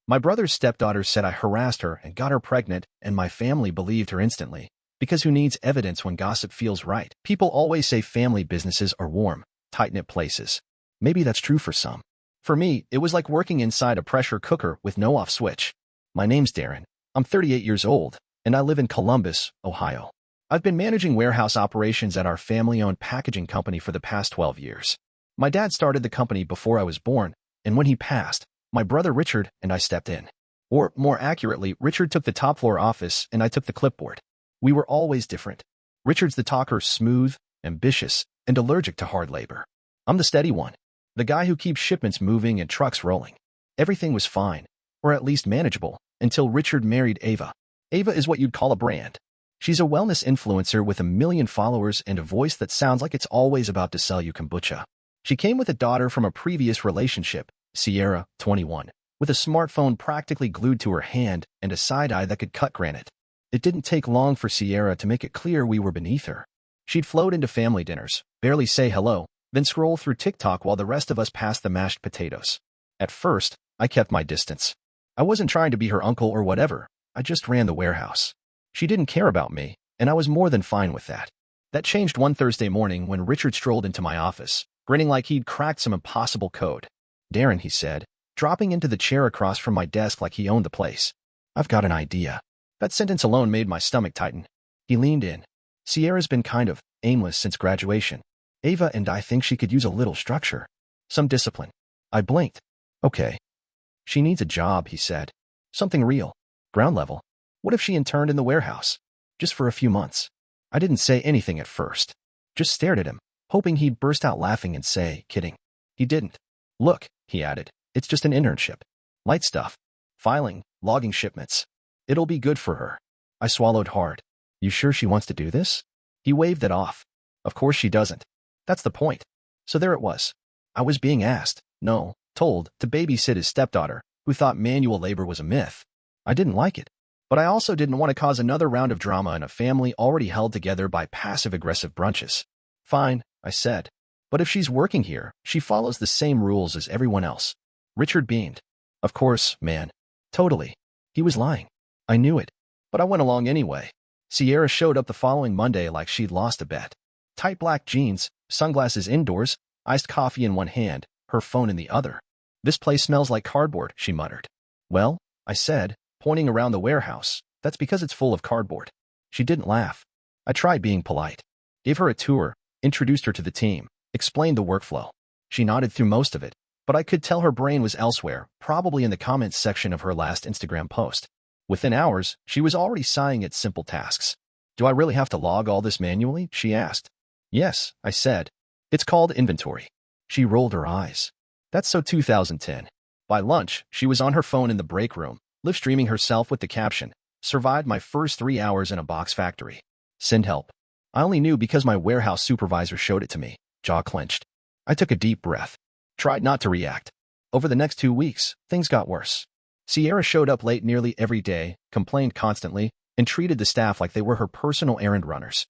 My brother's stepdaughter said I harassed her and got her pregnant, and my family believed her instantly. Because who needs evidence when gossip feels right? People always say family businesses are warm, tight-knit places. Maybe that's true for some. For me, it was like working inside a pressure cooker with no off switch. My name's Darren. I'm 38 years old, and I live in Columbus, Ohio. I've been managing warehouse operations at our family-owned packaging company for the past 12 years. My dad started the company before I was born, and when he passed, my brother Richard and I stepped in. Or, more accurately, Richard took the top floor office and I took the clipboard. We were always different. Richard's the talker, smooth, ambitious, and allergic to hard labor. I'm the steady one, the guy who keeps shipments moving and trucks rolling. Everything was fine, or at least manageable, until Richard married Ava. Ava is what you'd call a brand. She's a wellness influencer with 1 million followers and a voice that sounds like it's always about to sell you kombucha. She came with a daughter from a previous relationship, Sierra, 21, with a smartphone practically glued to her hand and a side-eye that could cut granite. It didn't take long for Sierra to make it clear we were beneath her. She'd float into family dinners, barely say hello, then scroll through TikTok while the rest of us passed the mashed potatoes. At first, I kept my distance. I wasn't trying to be her uncle or whatever. I just ran the warehouse. She didn't care about me, and I was more than fine with that. That changed one Thursday morning when Richard strolled into my office, grinning like he'd cracked some impossible code. "Darren," he said, dropping into the chair across from my desk like he owned the place. "I've got an idea." That sentence alone made my stomach tighten. He leaned in. "Sierra's been kind of aimless since graduation. Ava and I think she could use a little structure. Some discipline." I blinked. "Okay." "She needs a job," he said. "Something real. Ground level. What if she interned in the warehouse? Just for a few months?" I didn't say anything at first. Just stared at him, hoping he'd burst out laughing and say, "Kidding." He didn't. "Look," he added, "it's just an internship. Light stuff. Filing, logging shipments. It'll be good for her." I swallowed hard. "You sure she wants to do this?" He waved it off. "Of course she doesn't. That's the point." So there it was. I was being asked, no, told, to babysit his stepdaughter, who thought manual labor was a myth. I didn't like it. But I also didn't want to cause another round of drama in a family already held together by passive-aggressive brunches. "Fine," I said. "But if she's working here, she follows the same rules as everyone else." Richard beamed. "Of course, man. Totally." He was lying. I knew it. But I went along anyway. Sierra showed up the following Monday like she'd lost a bet. Tight black jeans, sunglasses indoors, iced coffee in one hand, her phone in the other. "This place smells like cardboard," she muttered. "Well," I said, pointing around the warehouse, "that's because it's full of cardboard." She didn't laugh. I tried being polite. Gave her a tour, introduced her to the team, explained the workflow. She nodded through most of it, but I could tell her brain was elsewhere, probably in the comments section of her last Instagram post. Within hours, she was already sighing at simple tasks. "Do I really have to log all this manually?" she asked. "Yes," I said. "It's called inventory." She rolled her eyes. "That's so 2010. By lunch, she was on her phone in the break room, live streaming herself with the caption, "Survived my first 3 hours in a box factory. Send help." I only knew because my warehouse supervisor showed it to me, jaw clenched. I took a deep breath. Tried not to react. Over the next 2 weeks, things got worse. Sierra showed up late nearly every day, complained constantly, and treated the staff like they were her personal errand runners.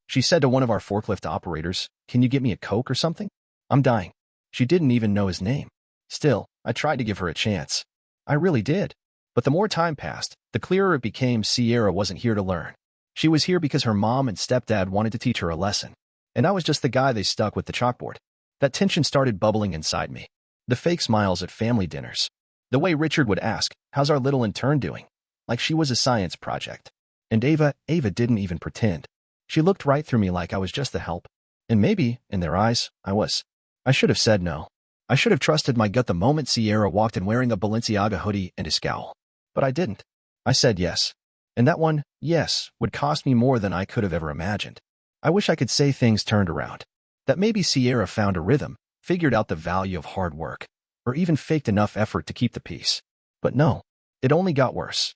She said to one of our forklift operators, "Can you get me a Coke or something? I'm dying." She didn't even know his name. Still, I tried to give her a chance. I really did. But the more time passed, the clearer it became Sierra wasn't here to learn. She was here because her mom and stepdad wanted to teach her a lesson. And I was just the guy they stuck with the chalkboard. That tension started bubbling inside me. The fake smiles at family dinners. The way Richard would ask, "How's our little intern doing?" Like she was a science project. And Ava didn't even pretend. She looked right through me like I was just the help. And maybe, in their eyes, I was. I should have said no. I should have trusted my gut the moment Sierra walked in wearing a Balenciaga hoodie and a scowl. But I didn't. I said yes. And that one, yes, would cost me more than I could have ever imagined. I wish I could say things turned around. That maybe Sierra found a rhythm, figured out the value of hard work, or even faked enough effort to keep the peace. But no, it only got worse.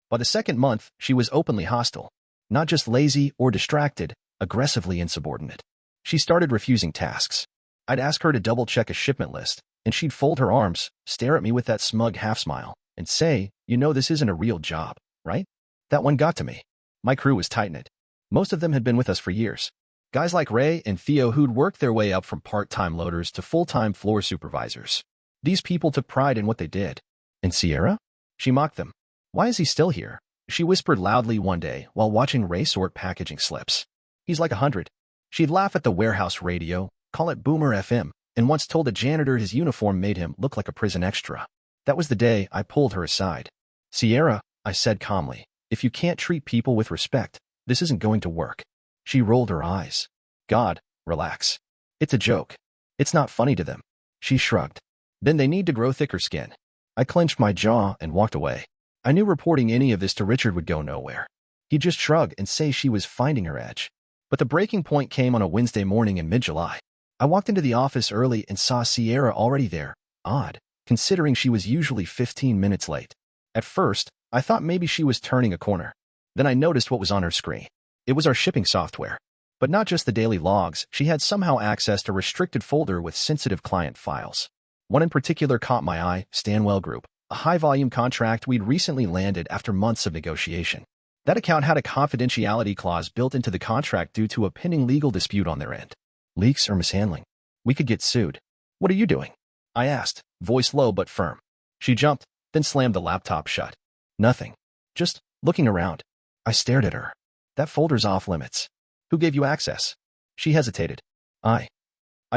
By the second month, she was openly hostile. Not just lazy or distracted, aggressively insubordinate. She started refusing tasks. I'd ask her to double-check a shipment list, and she'd fold her arms, stare at me with that smug half-smile, and say, "You know this isn't a real job, right?" That one got to me. My crew was tight-knit. Most of them had been with us for years. Guys like Ray and Theo who'd worked their way up from part-time loaders to full-time floor supervisors. These people took pride in what they did. And Sierra? She mocked them. Why is he still here? She whispered loudly one day while watching Ray sort packaging slips. He's like 100. She'd laugh at the warehouse radio, call it Boomer FM, and once told a janitor his uniform made him look like a prison extra. That was the day I pulled her aside. Sierra, I said calmly, if you can't treat people with respect, this isn't going to work. She rolled her eyes. God, relax. It's a joke. It's not funny to them. She shrugged. Then they need to grow thicker skin. I clenched my jaw and walked away. I knew reporting any of this to Richard would go nowhere. He'd just shrug and say she was finding her edge. But the breaking point came on a Wednesday morning in mid-July. I walked into the office early and saw Sierra already there. Odd, considering she was usually 15 minutes late. At first, I thought maybe she was turning a corner. Then I noticed what was on her screen. It was our shipping software. But not just the daily logs, she had somehow accessed a restricted folder with sensitive client files. One in particular caught my eye, Stanwell Group, a high-volume contract we'd recently landed after months of negotiation. That account had a confidentiality clause built into the contract due to a pending legal dispute on their end. Leaks or mishandling. We could get sued. What are you doing? I asked, voice low but firm. She jumped, then slammed the laptop shut. Nothing. Just looking around. I stared at her. That folder's off limits. Who gave you access? She hesitated. I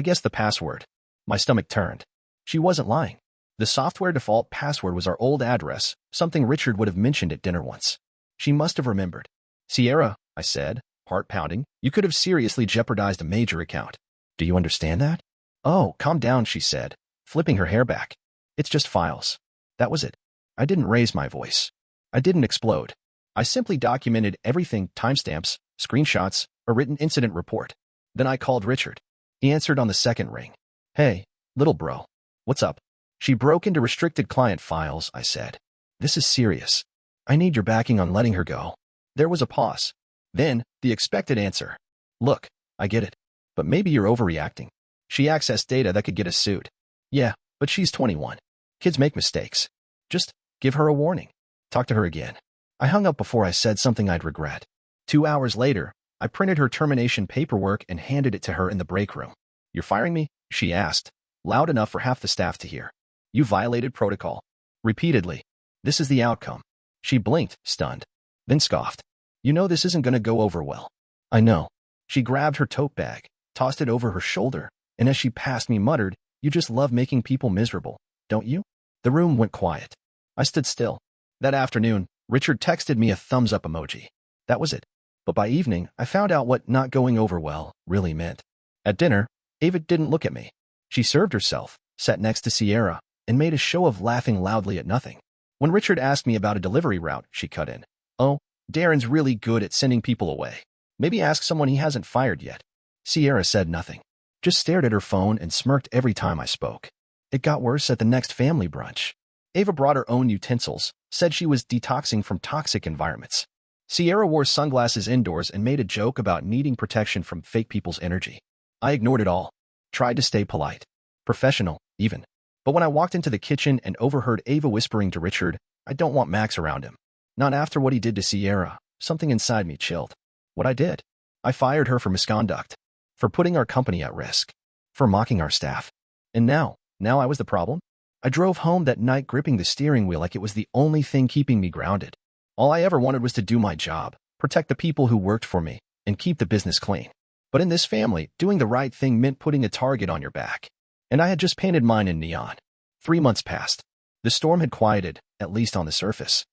guess the password. My stomach turned. She wasn't lying. The software default password was our old address, something Richard would have mentioned at dinner once. She must have remembered. Sierra, I said, heart pounding, you could have seriously jeopardized a major account. Do you understand that? Oh, calm down, she said, flipping her hair back. It's just files. That was it. I didn't raise my voice. I didn't explode. I simply documented everything, timestamps, screenshots, a written incident report. Then I called Richard. He answered on the second ring. Hey, little bro. What's up? She broke into restricted client files, I said. This is serious. I need your backing on letting her go. There was a pause. Then, the expected answer. Look, I get it. But maybe you're overreacting. She accessed data that could get us sued. Yeah, but she's 21. Kids make mistakes. Just give her a warning. Talk to her again. I hung up before I said something I'd regret. 2 hours later, I printed her termination paperwork and handed it to her in the break room. You're firing me? She asked, loud enough for half the staff to hear. You violated protocol. Repeatedly. This is the outcome. She blinked, stunned. Then scoffed. You know this isn't going to go over well. I know. She grabbed her tote bag, tossed it over her shoulder, and as she passed me muttered, you just love making people miserable, don't you? The room went quiet. I stood still. That afternoon, Richard texted me a thumbs-up emoji. That was it. But by evening, I found out what not going over well really meant. At dinner, Ava didn't look at me. She served herself, sat next to Sierra, and made a show of laughing loudly at nothing. When Richard asked me about a delivery route, she cut in. Oh, Darren's really good at sending people away. Maybe ask someone he hasn't fired yet. Sierra said nothing, just stared at her phone and smirked every time I spoke. It got worse at the next family brunch. Ava brought her own utensils, said she was detoxing from toxic environments. Sierra wore sunglasses indoors and made a joke about needing protection from fake people's energy. I ignored it all, tried to stay polite, professional, even. But when I walked into the kitchen and overheard Ava whispering to Richard, I don't want Max around him. Not after what he did to Sierra. Something inside me chilled. What I did? I fired her for misconduct, for putting our company at risk, for mocking our staff. And now I was the problem? I drove home that night gripping the steering wheel like it was the only thing keeping me grounded. All I ever wanted was to do my job, protect the people who worked for me, and keep the business clean. But in this family, doing the right thing meant putting a target on your back. And I had just painted mine in neon. 3 months passed. The storm had quieted, at least on the surface.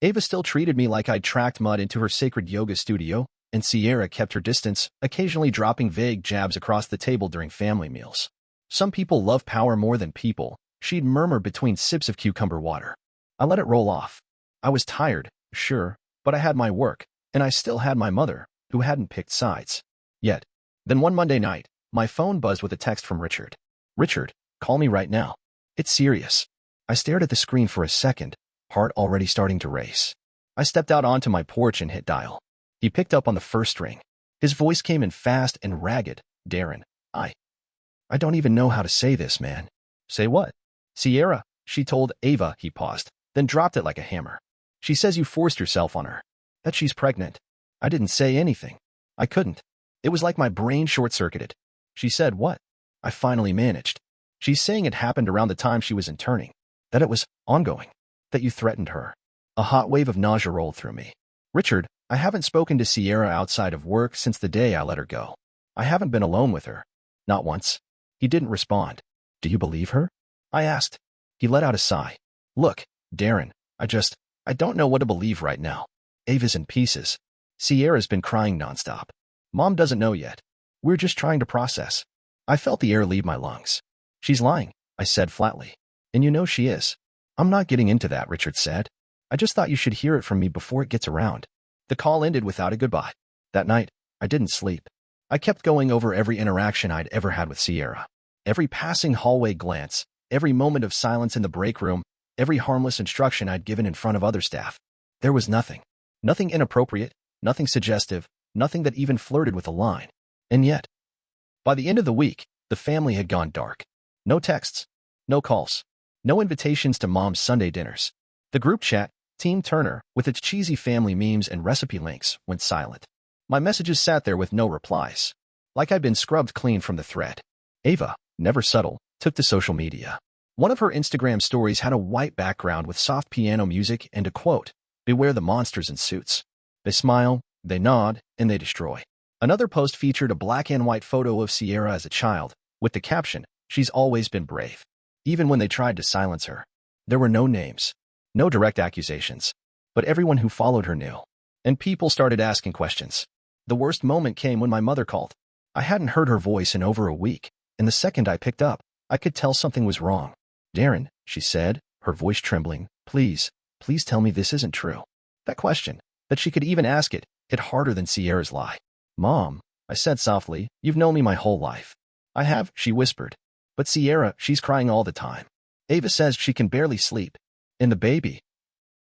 Ava still treated me like I'd tracked mud into her sacred yoga studio, and Sierra kept her distance, occasionally dropping vague jabs across the table during family meals. Some people love power more than people, she'd murmur between sips of cucumber water. I let it roll off. I was tired, sure, but I had my work, and I still had my mother, who hadn't picked sides. Yet. Then one Monday night, my phone buzzed with a text from Richard. Richard, call me right now. It's serious. I stared at the screen for a second, heart already starting to race. I stepped out onto my porch and hit dial. He picked up on the first ring. His voice came in fast and ragged. Darren, I don't even know how to say this, man. Say what? Sierra, she told Ava. He paused, then dropped it like a hammer. She says you forced yourself on her. That she's pregnant. I didn't say anything. I couldn't. It was like my brain short-circuited. She said what? I finally managed. She's saying it happened around the time she was interning. That it was ongoing. That you threatened her. A hot wave of nausea rolled through me. Richard, I haven't spoken to Sierra outside of work since the day I let her go. I haven't been alone with her. Not once. He didn't respond. Do you believe her? I asked. He let out a sigh. Look, Darren, I don't know what to believe right now. Ava's in pieces. Sierra's been crying nonstop. Mom doesn't know yet. We're just trying to process. I felt the air leave my lungs. She's lying, I said flatly. And you know she is. I'm not getting into that, Richard said. I just thought you should hear it from me before it gets around. The call ended without a goodbye. That night, I didn't sleep. I kept going over every interaction I'd ever had with Sierra. Every passing hallway glance, every moment of silence in the break room, every harmless instruction I'd given in front of other staff. There was nothing. Nothing inappropriate, nothing suggestive, nothing that even flirted with a line. And yet, by the end of the week, the family had gone dark. No texts, no calls, no invitations to Mom's Sunday dinners. The group chat, Team Turner, with its cheesy family memes and recipe links, went silent. My messages sat there with no replies, like I'd been scrubbed clean from the thread. Ava, never subtle, took to social media. One of her Instagram stories had a white background with soft piano music and a quote, "Beware the monsters in suits. They smile, they nod, and they destroy." Another post featured a black and white photo of Sierra as a child, with the caption, "She's always been brave." Even when they tried to silence her. There were no names, no direct accusations, but everyone who followed her knew. And people started asking questions. The worst moment came when my mother called. I hadn't heard her voice in over a week, and the second I picked up, I could tell something was wrong. "Darren," she said, her voice trembling, please tell me this isn't true." That question, that she could even ask it, hit harder than Sierra's lie. "Mom," I said softly, "you've known me my whole life." "I have," she whispered. "But Sierra, she's crying all the time. Ava says she can barely sleep. And the baby."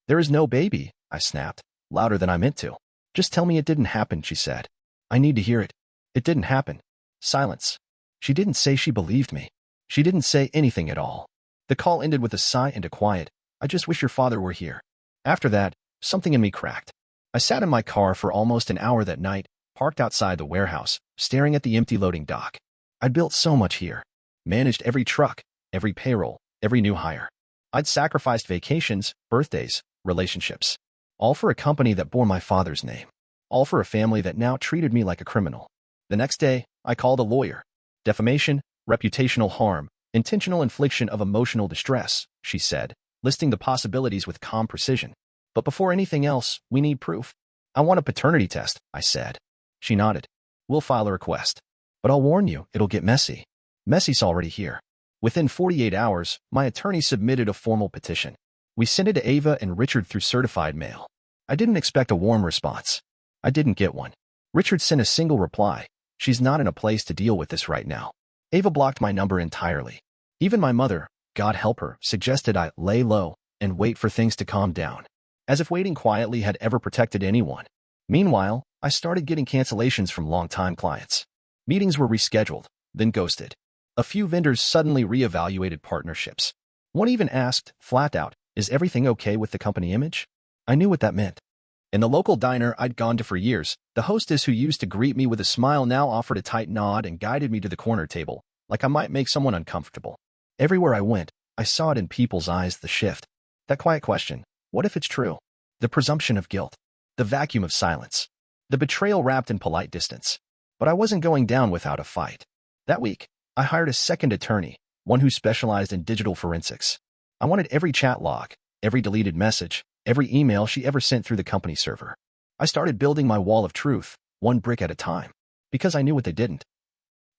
"There is no baby," I snapped, louder than I meant to. "Just tell me it didn't happen," she said. "I need to hear it." "It didn't happen." Silence. She didn't say she believed me. She didn't say anything at all. The call ended with a sigh and a quiet, "I just wish your father were here." After that, something in me cracked. I sat in my car for almost an hour that night, parked outside the warehouse, staring at the empty loading dock. I'd built so much here. Managed every truck, every payroll, every new hire. I'd sacrificed vacations, birthdays, relationships. All for a company that bore my father's name. All for a family that now treated me like a criminal. The next day, I called a lawyer. "Defamation, reputational harm, intentional infliction of emotional distress," she said, listing the possibilities with calm precision. "But before anything else, we need proof." "I want a paternity test," I said. She nodded. "We'll file a request. But I'll warn you, it'll get messy." Messy's already here. Within 48 hours, my attorney submitted a formal petition. We sent it to Ava and Richard through certified mail. I didn't expect a warm response. I didn't get one. Richard sent a single reply. "She's not in a place to deal with this right now." Ava blocked my number entirely. Even my mother, God help her, suggested I lay low and wait for things to calm down. As if waiting quietly had ever protected anyone. Meanwhile, I started getting cancellations from long-time clients. Meetings were rescheduled, then ghosted. A few vendors suddenly reevaluated partnerships. One even asked, flat out, "Is everything okay with the company image?" I knew what that meant. In the local diner I'd gone to for years, the hostess who used to greet me with a smile now offered a tight nod and guided me to the corner table, like I might make someone uncomfortable. Everywhere I went, I saw it in people's eyes, the shift. That quiet question, what if it's true? The presumption of guilt. The vacuum of silence. The betrayal wrapped in polite distance. But I wasn't going down without a fight. That week, I hired a second attorney, one who specialized in digital forensics. I wanted every chat log, every deleted message, every email she ever sent through the company server. I started building my wall of truth, one brick at a time, because I knew what they didn't.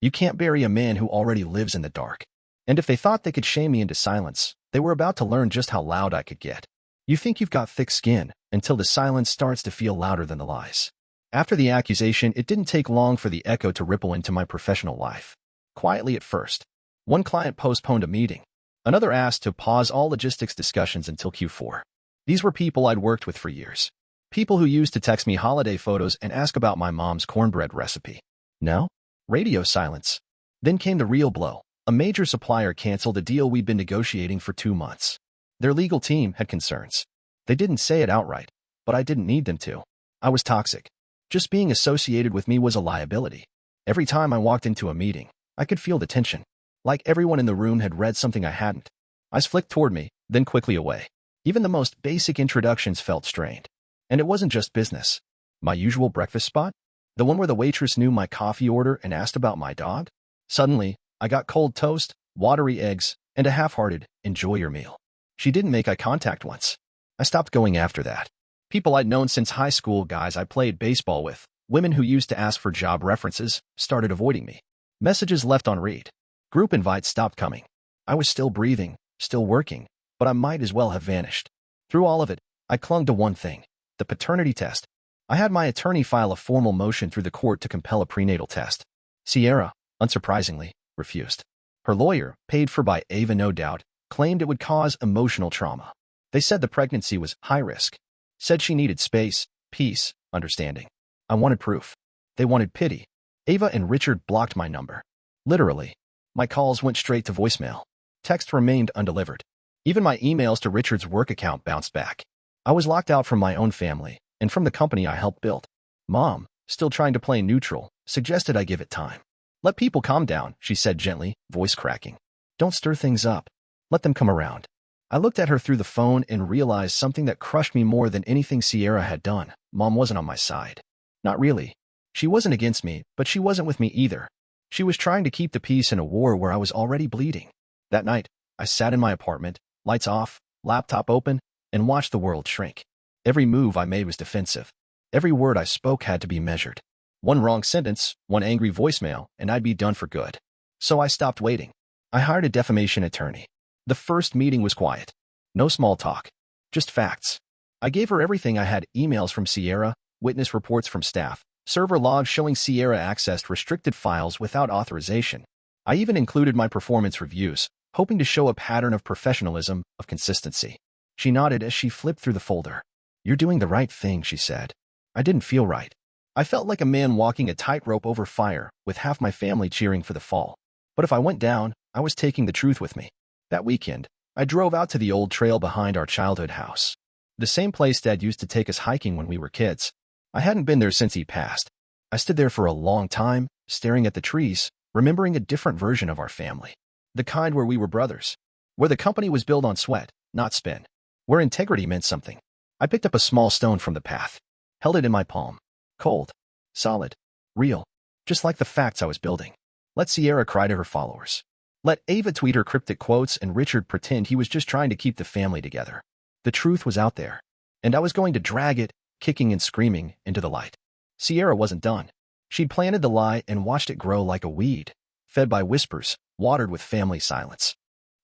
You can't bury a man who already lives in the dark. And if they thought they could shame me into silence, they were about to learn just how loud I could get. You think you've got thick skin until the silence starts to feel louder than the lies. After the accusation, it didn't take long for the echo to ripple into my professional life. Quietly at first. One client postponed a meeting. Another asked to pause all logistics discussions until Q4. These were people I'd worked with for years. People who used to text me holiday photos and ask about my mom's cornbread recipe. Now, radio silence. Then came the real blow. A major supplier canceled a deal we'd been negotiating for 2 months. Their legal team had concerns. They didn't say it outright, but I didn't need them to. I was toxic. Just being associated with me was a liability. Every time I walked into a meeting, I could feel the tension. Like everyone in the room had read something I hadn't. Eyes flicked toward me, then quickly away. Even the most basic introductions felt strained. And it wasn't just business. My usual breakfast spot? The one where the waitress knew my coffee order and asked about my dog? Suddenly, I got cold toast, watery eggs, and a half-hearted, enjoy your meal. She didn't make eye contact once. I stopped going after that. People I'd known since high school, guys I played baseball with, women who used to ask for job references, started avoiding me. Messages left on read. Group invites stopped coming. I was still breathing, still working, but I might as well have vanished. Through all of it, I clung to one thing, the paternity test. I had my attorney file a formal motion through the court to compel a prenatal test. Sierra, unsurprisingly, refused. Her lawyer, paid for by Ava no doubt, claimed it would cause emotional trauma. They said the pregnancy was high risk. Said she needed space, peace, understanding. I wanted proof. They wanted pity. Ava and Richard blocked my number. Literally. My calls went straight to voicemail. Text remained undelivered. Even my emails to Richard's work account bounced back. I was locked out from my own family and from the company I helped build. Mom, still trying to play neutral, suggested I give it time. Let people calm down, she said gently, voice cracking. Don't stir things up. Let them come around. I looked at her through the phone and realized something that crushed me more than anything Sierra had done. Mom wasn't on my side. Not really. She wasn't against me, but she wasn't with me either. She was trying to keep the peace in a war where I was already bleeding. That night, I sat in my apartment, lights off, laptop open, and watched the world shrink. Every move I made was defensive. Every word I spoke had to be measured. One wrong sentence, one angry voicemail, and I'd be done for good. So I stopped waiting. I hired a defamation attorney. The first meeting was quiet. No small talk. Just facts. I gave her everything I had: emails from Sierra, witness reports from staff, server logs showing Sierra accessed restricted files without authorization. I even included my performance reviews, hoping to show a pattern of professionalism, of consistency. She nodded as she flipped through the folder. You're doing the right thing, she said. I didn't feel right. I felt like a man walking a tightrope over fire, with half my family cheering for the fall. But if I went down, I was taking the truth with me. That weekend, I drove out to the old trail behind our childhood house. The same place Dad used to take us hiking when we were kids. I hadn't been there since he passed. I stood there for a long time, staring at the trees, remembering a different version of our family. The kind where we were brothers. Where the company was built on sweat, not spin. Where integrity meant something. I picked up a small stone from the path, held it in my palm. Cold, solid, real, just like the facts I was building. Let Sierra cry to her followers. Let Ava tweet her cryptic quotes and Richard pretend he was just trying to keep the family together. The truth was out there, and I was going to drag it, kicking and screaming, into the light. Sierra wasn't done. She'd planted the lie and watched it grow like a weed, fed by whispers, watered with family silence.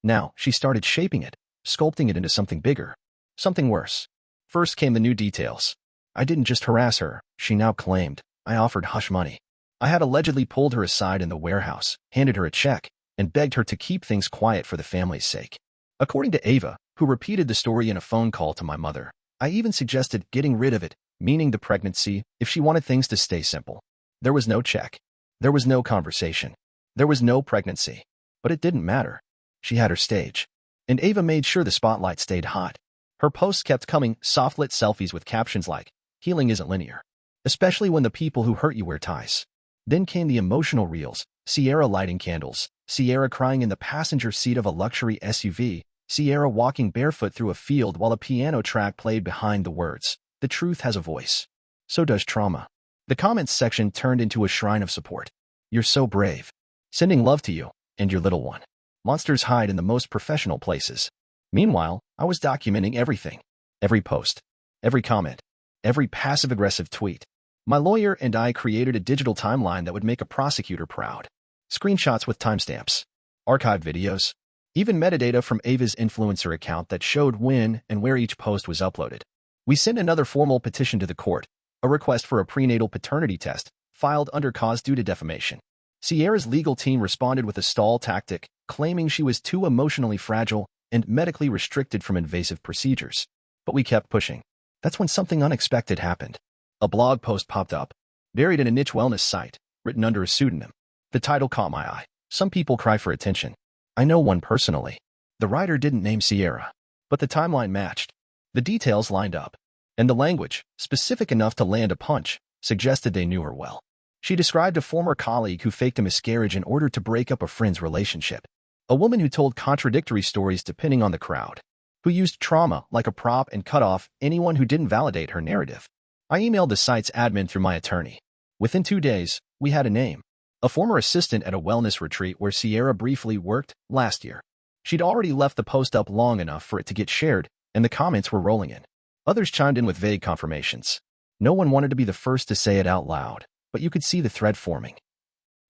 Now, she started shaping it, sculpting it into something bigger, something worse. First came the new details. I didn't just harass her, she now claimed. I offered hush money. I had allegedly pulled her aside in the warehouse, handed her a check, and begged her to keep things quiet for the family's sake. According to Ava, who repeated the story in a phone call to my mother, I even suggested getting rid of it, meaning the pregnancy, if she wanted things to stay simple. There was no check. There was no conversation. There was no pregnancy. But it didn't matter. She had her stage. And Ava made sure the spotlight stayed hot. Her posts kept coming, soft-lit selfies with captions like, healing isn't linear. Especially when the people who hurt you wear ties. Then came the emotional reels, Sierra lighting candles, Sierra crying in the passenger seat of a luxury SUV, Sierra walking barefoot through a field while a piano track played behind the words, the truth has a voice. So does trauma. The comments section turned into a shrine of support. You're so brave. Sending love to you, and your little one. Monsters hide in the most professional places. Meanwhile, I was documenting everything. Every post. Every comment. Every passive-aggressive tweet. My lawyer and I created a digital timeline that would make a prosecutor proud. Screenshots with timestamps. Archived videos. Even metadata from Ava's influencer account that showed when and where each post was uploaded. We sent another formal petition to the court, a request for a prenatal paternity test, filed under cause due to defamation. Sierra's legal team responded with a stall tactic, claiming she was too emotionally fragile and medically restricted from invasive procedures. But we kept pushing. That's when something unexpected happened. A blog post popped up, buried in a niche wellness site, written under a pseudonym. The title caught my eye. Some people cry for attention. I know one personally. The writer didn't name Sierra, but the timeline matched. The details lined up, and the language, specific enough to land a punch, suggested they knew her well. She described a former colleague who faked a miscarriage in order to break up a friend's relationship. A woman who told contradictory stories depending on the crowd. who used trauma like a prop and cut off anyone who didn't validate her narrative. I emailed the site's admin through my attorney. Within 2 days, we had a name. A former assistant at a wellness retreat where Sierra briefly worked last year. She'd already left the post up long enough for it to get shared, and the comments were rolling in. Others chimed in with vague confirmations. No one wanted to be the first to say it out loud, but you could see the thread forming.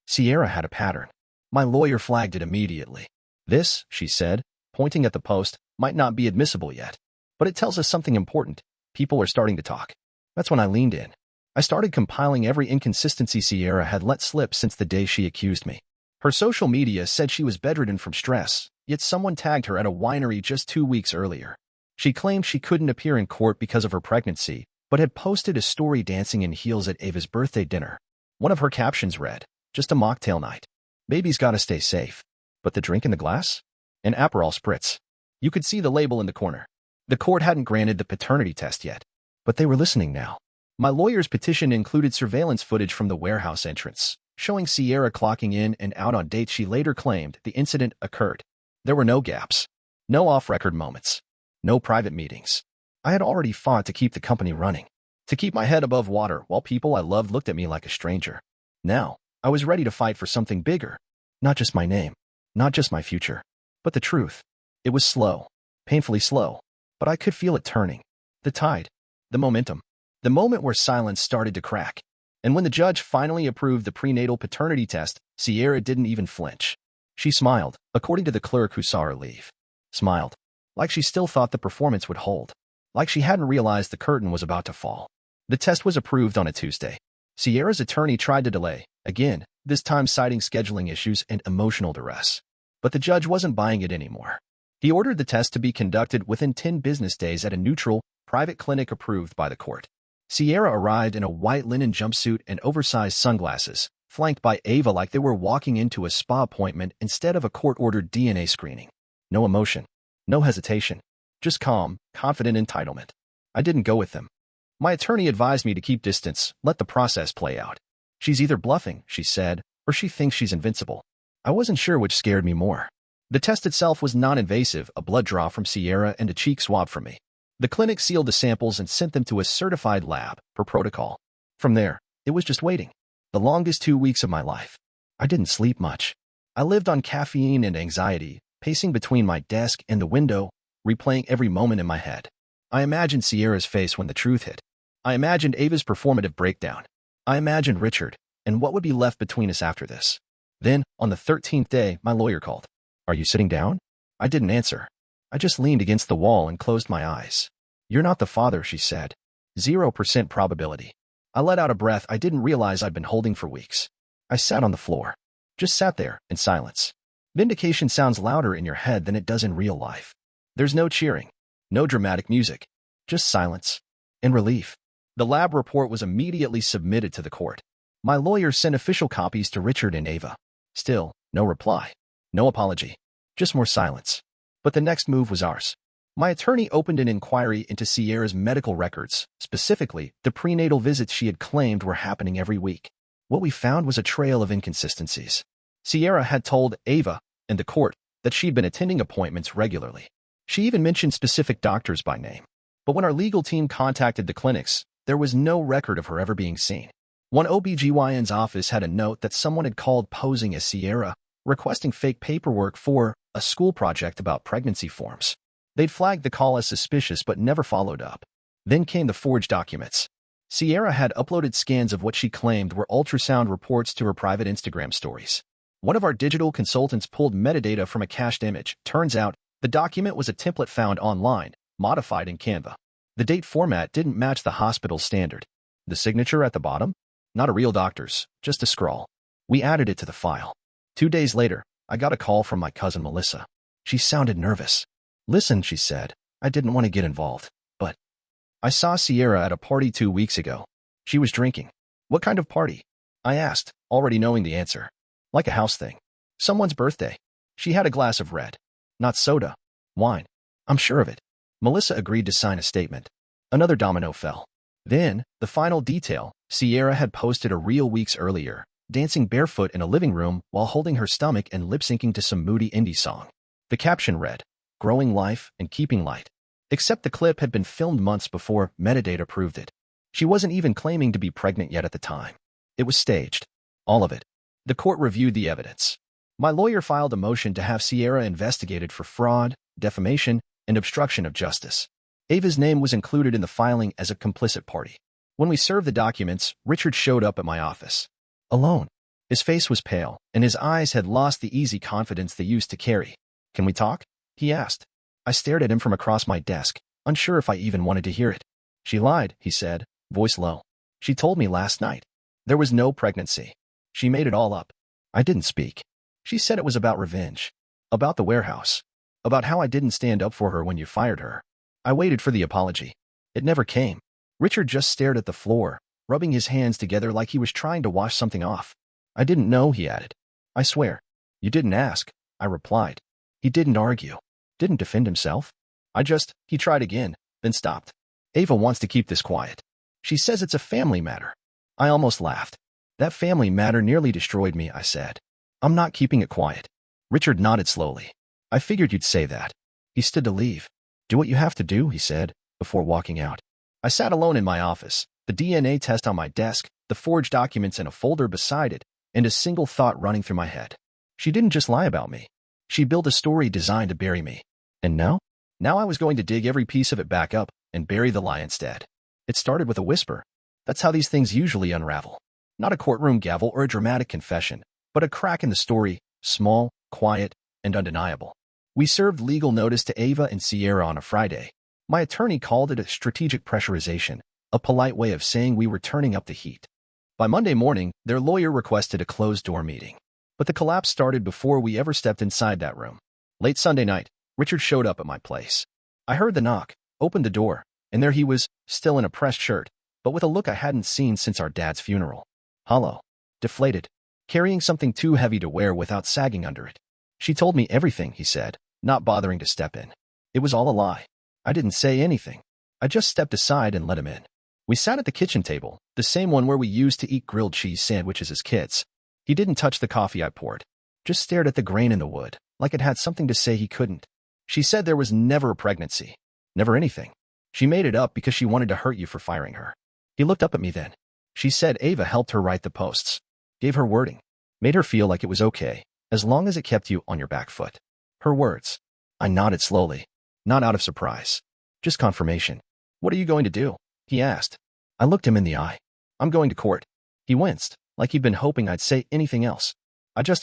Sierra had a pattern. My lawyer flagged it immediately. This, she said, pointing at the post, might not be admissible yet, but it tells us something important. People are starting to talk. That's when I leaned in. I started compiling every inconsistency Sierra had let slip since the day she accused me. Her social media said she was bedridden from stress, yet someone tagged her at a winery just 2 weeks earlier. She claimed she couldn't appear in court because of her pregnancy, but had posted a story dancing in heels at Ava's birthday dinner. One of her captions read, "Just a mocktail night. Baby's gotta stay safe." But the drink in the glass? An Aperol spritz. You could see the label in the corner. The court hadn't granted the paternity test yet, but they were listening now. My lawyer's petition included surveillance footage from the warehouse entrance, showing Sierra clocking in and out on dates she later claimed the incident occurred. There were no gaps, no off-record moments, no private meetings. I had already fought to keep the company running, to keep my head above water while people I loved looked at me like a stranger. Now, I was ready to fight for something bigger, not just my name, not just my future, but the truth. It was slow, painfully slow, but I could feel it turning. The tide, the momentum. The moment where silence started to crack. And when the judge finally approved the prenatal paternity test, Sierra didn't even flinch. She smiled, according to the clerk who saw her leave. Smiled. Like she still thought the performance would hold. Like she hadn't realized the curtain was about to fall. The test was approved on a Tuesday. Sierra's attorney tried to delay, again, this time citing scheduling issues and emotional duress. But the judge wasn't buying it anymore. He ordered the test to be conducted within 10 business days at a neutral, private clinic approved by the court. Sierra arrived in a white linen jumpsuit and oversized sunglasses, flanked by Ava like they were walking into a spa appointment instead of a court-ordered DNA screening. No emotion, no hesitation, just calm, confident entitlement. I didn't go with them. My attorney advised me to keep distance, let the process play out. She's either bluffing, she said, or she thinks she's invincible. I wasn't sure which scared me more. The test itself was non-invasive, a blood draw from Sierra and a cheek swab from me. The clinic sealed the samples and sent them to a certified lab, per protocol. From there, it was just waiting. The longest 2 weeks of my life. I didn't sleep much. I lived on caffeine and anxiety, pacing between my desk and the window, replaying every moment in my head. I imagined Sierra's face when the truth hit. I imagined Ava's performative breakdown. I imagined Richard, and what would be left between us after this. Then, on the 13th day, my lawyer called. "Are you sitting down?" I didn't answer. I just leaned against the wall and closed my eyes. "You're not the father," she said. 0% probability. I let out a breath I didn't realize I'd been holding for weeks. I sat on the floor. Just sat there, in silence. Vindication sounds louder in your head than it does in real life. There's no cheering, no dramatic music, just silence and relief. The lab report was immediately submitted to the court. My lawyer sent official copies to Richard and Ava. Still, no reply, no apology, just more silence. But the next move was ours. My attorney opened an inquiry into Sierra's medical records, specifically the prenatal visits she had claimed were happening every week. What we found was a trail of inconsistencies. Sierra had told Ava and the court that she'd been attending appointments regularly. She even mentioned specific doctors by name. But when our legal team contacted the clinics, there was no record of her ever being seen. One OBGYN's office had a note that someone had called posing as Sierra, requesting fake paperwork for a school project about pregnancy forms. They'd flagged the call as suspicious but never followed up. Then came the forged documents. Sierra had uploaded scans of what she claimed were ultrasound reports to her private Instagram stories. One of our digital consultants pulled metadata from a cached image. Turns out, the document was a template found online, modified in Canva. The date format didn't match the hospital's standard. The signature at the bottom? Not a real doctor's, just a scrawl. We added it to the file. 2 days later, I got a call from my cousin Melissa. She sounded nervous. "Listen," she said, "I didn't want to get involved, but I saw Sierra at a party 2 weeks ago. She was drinking." "What kind of party?" I asked, already knowing the answer. "Like a house thing. Someone's birthday. She had a glass of red. Not soda. Wine. I'm sure of it." Melissa agreed to sign a statement. Another domino fell. Then, the final detail, Sierra had posted a reel weeks earlier, dancing barefoot in a living room while holding her stomach and lip-syncing to some moody indie song. The caption read, growing life, and keeping light. Except the clip had been filmed months before metadata proved it. She wasn't even claiming to be pregnant yet at the time. It was staged. All of it. The court reviewed the evidence. My lawyer filed a motion to have Sierra investigated for fraud, defamation, and obstruction of justice. Ava's name was included in the filing as a complicit party. When we served the documents, Richard showed up at my office. Alone. His face was pale, and his eyes had lost the easy confidence they used to carry. "Can we talk?" he asked. I stared at him from across my desk, unsure if I even wanted to hear it. "She lied," he said, voice low. "She told me last night. There was no pregnancy. She made it all up." I didn't speak. She said it was about revenge. About the warehouse. About how I didn't stand up for her when you fired her. I waited for the apology. It never came. Richard just stared at the floor, rubbing his hands together like he was trying to wash something off. "I didn't know," he added. "I swear." "You didn't ask," I replied. He didn't argue. Didn't defend himself. He tried again, then stopped. "Ava wants to keep this quiet. She says it's a family matter." I almost laughed. "That family matter nearly destroyed me," I said. "I'm not keeping it quiet." Richard nodded slowly. "I figured you'd say that." He stood to leave. "Do what you have to do," he said, before walking out. I sat alone in my office, the DNA test on my desk, the forged documents in a folder beside it, and a single thought running through my head. She didn't just lie about me. She built a story designed to bury me. And now? Now I was going to dig every piece of it back up and bury the lie instead. It started with a whisper. That's how these things usually unravel. Not a courtroom gavel or a dramatic confession, but a crack in the story, small, quiet, and undeniable. We served legal notice to Ava and Sierra on a Friday. My attorney called it a strategic pressurization, a polite way of saying we were turning up the heat. By Monday morning, their lawyer requested a closed-door meeting. But the collapse started before we ever stepped inside that room. Late Sunday night, Richard showed up at my place. I heard the knock, opened the door, and there he was, still in a pressed shirt, but with a look I hadn't seen since our dad's funeral. Hollow. Deflated. Carrying something too heavy to wear without sagging under it. "She told me everything," he said, not bothering to step in. "It was all a lie. I didn't say anything. I just stepped aside and let him in." We sat at the kitchen table, the same one where we used to eat grilled cheese sandwiches as kids. He didn't touch the coffee I poured, just stared at the grain in the wood, like it had something to say he couldn't. "She said there was never a pregnancy. Never anything. She made it up because she wanted to hurt you for firing her." He looked up at me then. "She said Ava helped her write the posts. Gave her wording. Made her feel like it was okay, as long as it kept you on your back foot." Her words. I nodded slowly. Not out of surprise. Just confirmation. "What are you going to do?" he asked. I looked him in the eye. "I'm going to court." He winced, like he'd been hoping I'd say anything else.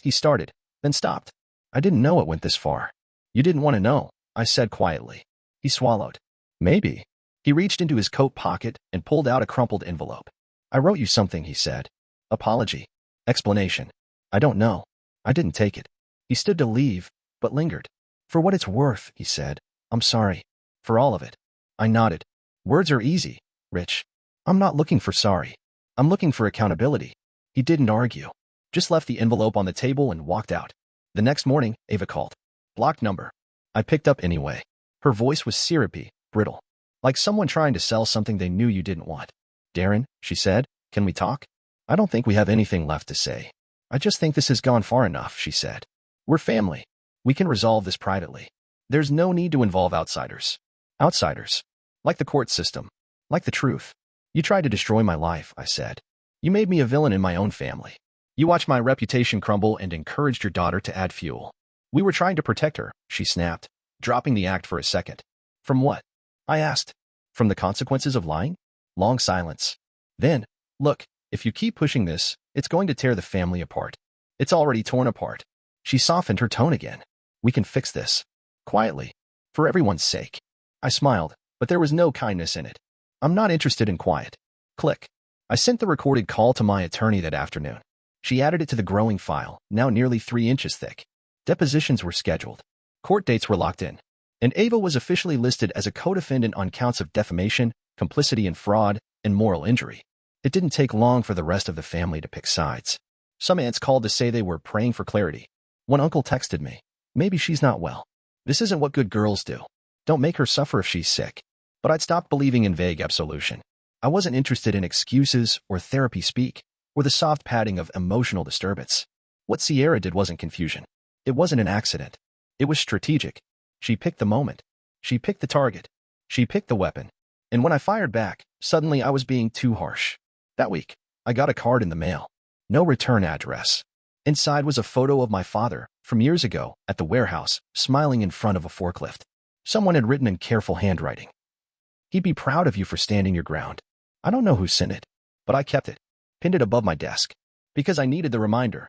He started, then stopped. "I didn't know it went this far." "You didn't want to know," I said quietly. He swallowed. "Maybe." He reached into his coat pocket and pulled out a crumpled envelope. "I wrote you something," he said. "Apology. Explanation. I don't know." I didn't take it. He stood to leave, but lingered. "For what it's worth," he said. "I'm sorry. For all of it." I nodded. "Words are easy, Rich. I'm not looking for sorry. I'm looking for accountability." He didn't argue. Just left the envelope on the table and walked out. The next morning, Ava called. Blocked number. I picked up anyway. Her voice was syrupy, brittle. Like someone trying to sell something they knew you didn't want. "Darren," she said, "can we talk?" "I don't think we have anything left to say. I just think this has gone far enough," she said. "We're family. We can resolve this privately. There's no need to involve outsiders." Outsiders. Like the court system. Like the truth. "You tried to destroy my life," I said. "You made me a villain in my own family. You watched my reputation crumble and encouraged your daughter to add fuel." "We were trying to protect her," she snapped, dropping the act for a second. "From what?" I asked. "From the consequences of lying?" Long silence. Then, "Look, if you keep pushing this, it's going to tear the family apart. It's already torn apart." She softened her tone again. "We can fix this. Quietly. For everyone's sake." I smiled, but there was no kindness in it. "I'm not interested in quiet." Click. I sent the recorded call to my attorney that afternoon. She added it to the growing file, now nearly 3 inches thick. Depositions were scheduled. Court dates were locked in. And Ava was officially listed as a co-defendant on counts of defamation, complicity in fraud, and moral injury. It didn't take long for the rest of the family to pick sides. Some aunts called to say they were praying for clarity. One uncle texted me, "Maybe she's not well. This isn't what good girls do. Don't make her suffer if she's sick." But I'd stopped believing in vague absolution. I wasn't interested in excuses or therapy speak, or the soft padding of emotional disturbance. What Sierra did wasn't confusion. It wasn't an accident. It was strategic. She picked the moment. She picked the target. She picked the weapon. And when I fired back, suddenly I was being too harsh. That week, I got a card in the mail. No return address. Inside was a photo of my father, from years ago, at the warehouse, smiling in front of a forklift. Someone had written in careful handwriting, "He'd be proud of you for standing your ground." I don't know who sent it, but I kept it, pinned it above my desk, because I needed the reminder.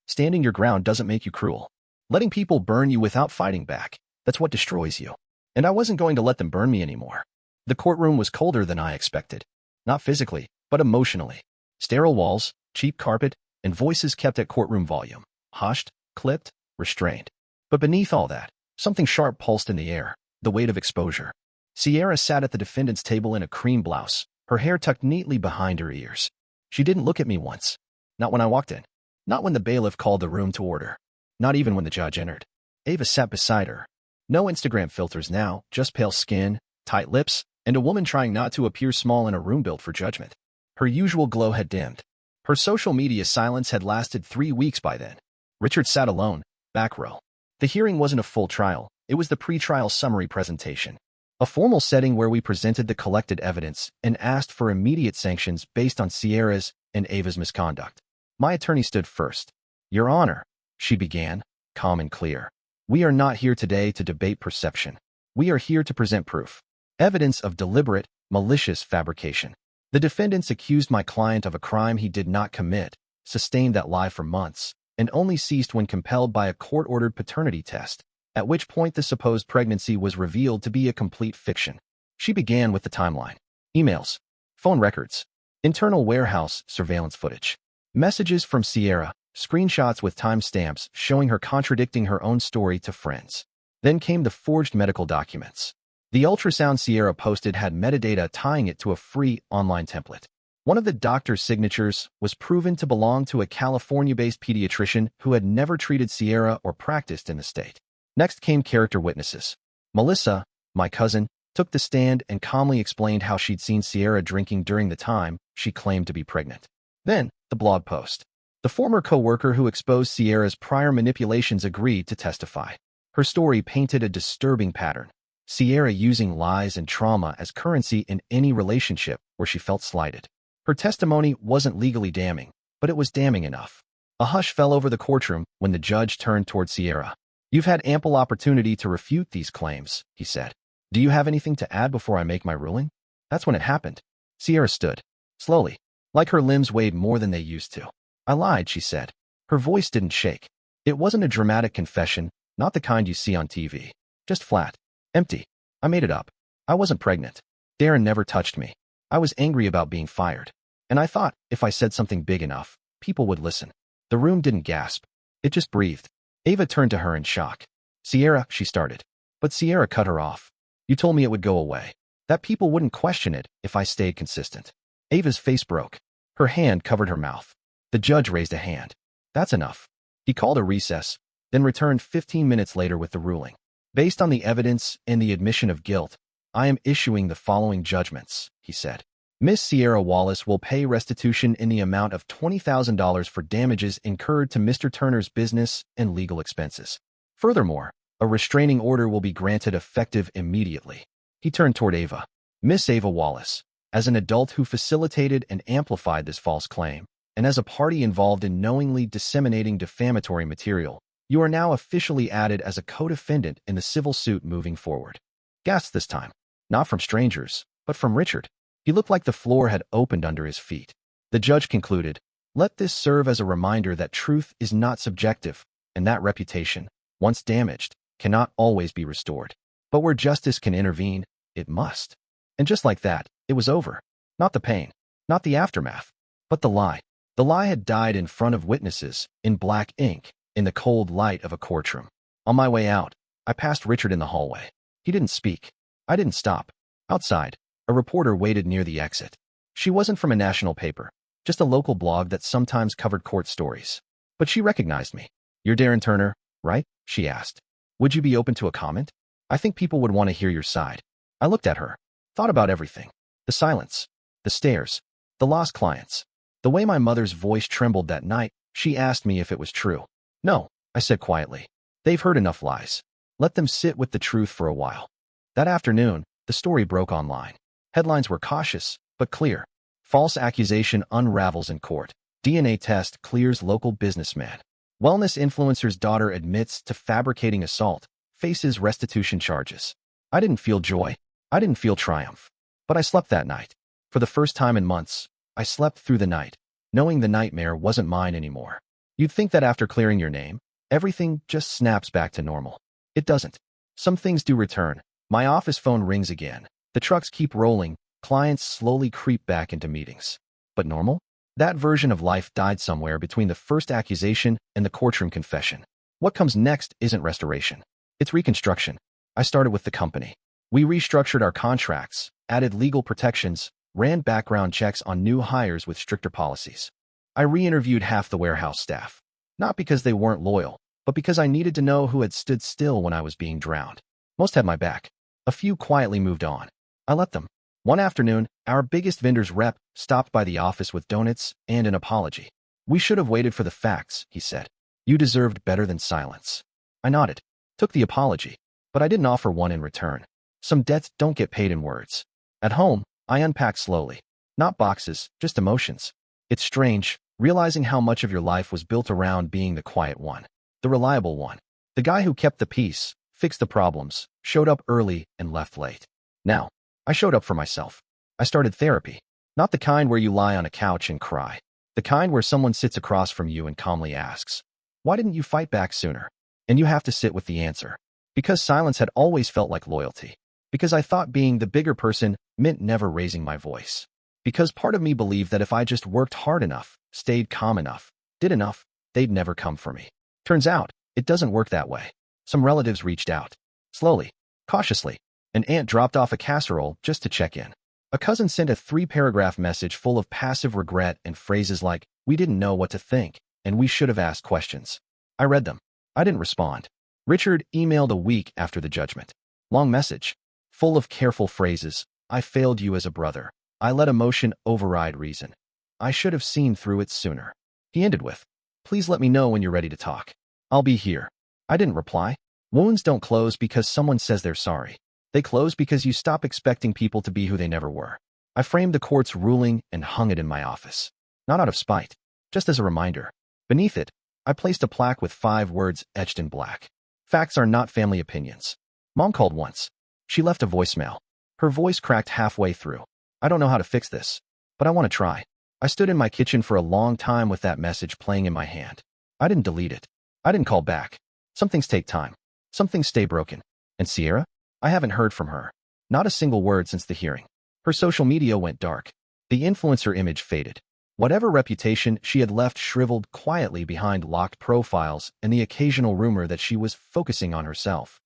Standing your ground doesn't make you cruel. Letting people burn you without fighting back, that's what destroys you. And I wasn't going to let them burn me anymore. The courtroom was colder than I expected. Not physically, but emotionally. Sterile walls, cheap carpet, and voices kept at courtroom volume. Hushed, clipped, restrained. But beneath all that, something sharp pulsed in the air, the weight of exposure. Sierra sat at the defendant's table in a cream blouse, her hair tucked neatly behind her ears. She didn't look at me once. Not when I walked in. Not when the bailiff called the room to order. Not even when the judge entered. Ava sat beside her. No Instagram filters now, just pale skin, tight lips, and a woman trying not to appear small in a room built for judgment. Her usual glow had dimmed. Her social media silence had lasted 3 weeks by then. Richard sat alone, back row. The hearing wasn't a full trial, it was the pre-trial summary presentation. A formal setting where we presented the collected evidence and asked for immediate sanctions based on Sierra's and Ava's misconduct. My attorney stood first. "Your Honor," she began, calm and clear. "We are not here today to debate perception. We are here to present proof. Evidence of deliberate, malicious fabrication. The defendants accused my client of a crime he did not commit, sustained that lie for months, and only ceased when compelled by a court-ordered paternity test, at which point the supposed pregnancy was revealed to be a complete fiction." She began with the timeline. Emails, phone records, internal warehouse surveillance footage, messages from Sierra, screenshots with timestamps showing her contradicting her own story to friends. Then came the forged medical documents. The ultrasound Sierra posted had metadata tying it to a free online template. One of the doctor's signatures was proven to belong to a California-based pediatrician who had never treated Sierra or practiced in the state. Next came character witnesses. Melissa, my cousin, took the stand and calmly explained how she'd seen Sierra drinking during the time she claimed to be pregnant. Then, the blog post. The former co-worker who exposed Sierra's prior manipulations agreed to testify. Her story painted a disturbing pattern. Sierra using lies and trauma as currency in any relationship where she felt slighted. Her testimony wasn't legally damning, but it was damning enough. A hush fell over the courtroom when the judge turned toward Sierra. "You've had ample opportunity to refute these claims," he said. "Do you have anything to add before I make my ruling?" That's when it happened. Sierra stood, slowly, like her limbs weighed more than they used to. "I lied," she said. Her voice didn't shake. It wasn't a dramatic confession, not the kind you see on TV. Just flat. Empty. "I made it up. I wasn't pregnant. Darren never touched me. I was angry about being fired. And I thought, if I said something big enough, people would listen." The room didn't gasp. It just breathed. Ava turned to her in shock. "Sierra," she started. But Sierra cut her off. "You told me it would go away. That people wouldn't question it if I stayed consistent." Ava's face broke. Her hand covered her mouth. The judge raised a hand. "That's enough." He called a recess, then returned 15 minutes later with the ruling. "Based on the evidence and the admission of guilt, I am issuing the following judgments," he said. Miss Sierra Wallace will pay restitution in the amount of $20,000 for damages incurred to Mr. Turner's business and legal expenses. Furthermore, a restraining order will be granted effective immediately. He turned toward Ava. "Miss Ava Wallace, as an adult who facilitated and amplified this false claim, and as a party involved in knowingly disseminating defamatory material, you are now officially added as a co-defendant in the civil suit moving forward." Gasps this time. Not from strangers, but from Richard. He looked like the floor had opened under his feet. The judge concluded, "Let this serve as a reminder that truth is not subjective, and that reputation, once damaged, cannot always be restored. But where justice can intervene, it must." And just like that, it was over. Not the pain, not the aftermath, but the lie. The lie had died in front of witnesses, in black ink, in the cold light of a courtroom. On my way out, I passed Richard in the hallway. He didn't speak. I didn't stop. Outside, a reporter waited near the exit. She wasn't from a national paper, just a local blog that sometimes covered court stories. But she recognized me. "You're Darren Turner, right?" she asked. "Would you be open to a comment? I think people would want to hear your side." I looked at her, thought about everything. The silence, the stares, the lost clients. The way my mother's voice trembled that night, she asked me if it was true. "No," I said quietly. "They've heard enough lies. Let them sit with the truth for a while. That afternoon, the story broke online. Headlines were cautious, but clear. False accusation unravels in court. DNA test clears local businessman. Wellness influencer's daughter admits to fabricating assault, faces restitution charges. I didn't feel joy. I didn't feel triumph. But I slept that night. For the first time in months, I slept through the night, knowing the nightmare wasn't mine anymore. You'd think that after clearing your name, everything just snaps back to normal. It doesn't. Some things do return. My office phone rings again. The trucks keep rolling. Clients slowly creep back into meetings. But normal? That version of life died somewhere between the first accusation and the courtroom confession. What comes next isn't restoration. It's reconstruction. I started with the company. We restructured our contracts, added legal protections, ran background checks on new hires with stricter policies. I re-interviewed half the warehouse staff. Not because they weren't loyal, but because I needed to know who had stood still when I was being drowned. Most had my back. A few quietly moved on. I let them. One afternoon, our biggest vendor's rep stopped by the office with donuts and an apology. "We should have waited for the facts," he said. "You deserved better than silence." I nodded, took the apology, but I didn't offer one in return. Some debts don't get paid in words. At home, I unpacked slowly. Not boxes, just emotions. It's strange, realizing how much of your life was built around being the quiet one, the reliable one, the guy who kept the peace, fixed the problems, showed up early and left late. Now, I showed up for myself. I started therapy. Not the kind where you lie on a couch and cry. The kind where someone sits across from you and calmly asks, "Why didn't you fight back sooner?" And you have to sit with the answer. Because silence had always felt like loyalty. Because I thought being the bigger person meant never raising my voice. Because part of me believed that if I just worked hard enough, stayed calm enough, did enough, they'd never come for me. Turns out, it doesn't work that way. Some relatives reached out. Slowly, cautiously. An aunt dropped off a casserole just to check in. A cousin sent a 3-paragraph message full of passive regret and phrases like, "We didn't know what to think, and we should have asked questions." I read them. I didn't respond. Richard emailed a week after the judgment. Long message. Full of careful phrases. "I failed you as a brother. I let emotion override reason. I should have seen through it sooner." He ended with, "Please let me know when you're ready to talk. I'll be here." I didn't reply. Wounds don't close because someone says they're sorry. They close because you stop expecting people to be who they never were. I framed the court's ruling and hung it in my office. Not out of spite, just as a reminder. Beneath it, I placed a plaque with 5 words etched in black. "Facts are not family opinions." Mom called once. She left a voicemail. Her voice cracked halfway through. "I don't know how to fix this, but I want to try." I stood in my kitchen for a long time with that message playing in my hand. I didn't delete it. I didn't call back. Some things take time. Some things stay broken. And Sierra? I haven't heard from her. Not a single word since the hearing. Her social media went dark. The influencer image faded. Whatever reputation she had left shriveled quietly behind locked profiles and the occasional rumor that she was focusing on herself.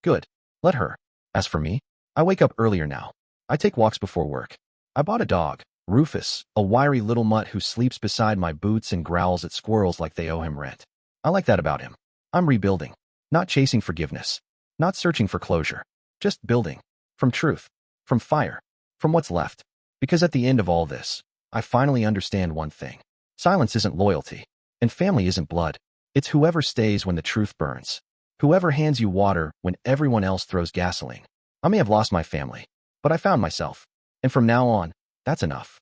Good. Let her. As for me, I wake up earlier now. I take walks before work. I bought a dog, Rufus, a wiry little mutt who sleeps beside my boots and growls at squirrels like they owe him rent. I like that about him. I'm rebuilding. Not chasing forgiveness. Not searching for closure. Just building. From truth. From fire. From what's left. Because at the end of all this, I finally understand one thing. Silence isn't loyalty. And family isn't blood. It's whoever stays when the truth burns. Whoever hands you water when everyone else throws gasoline. I may have lost my family, but I found myself. And from now on, that's enough.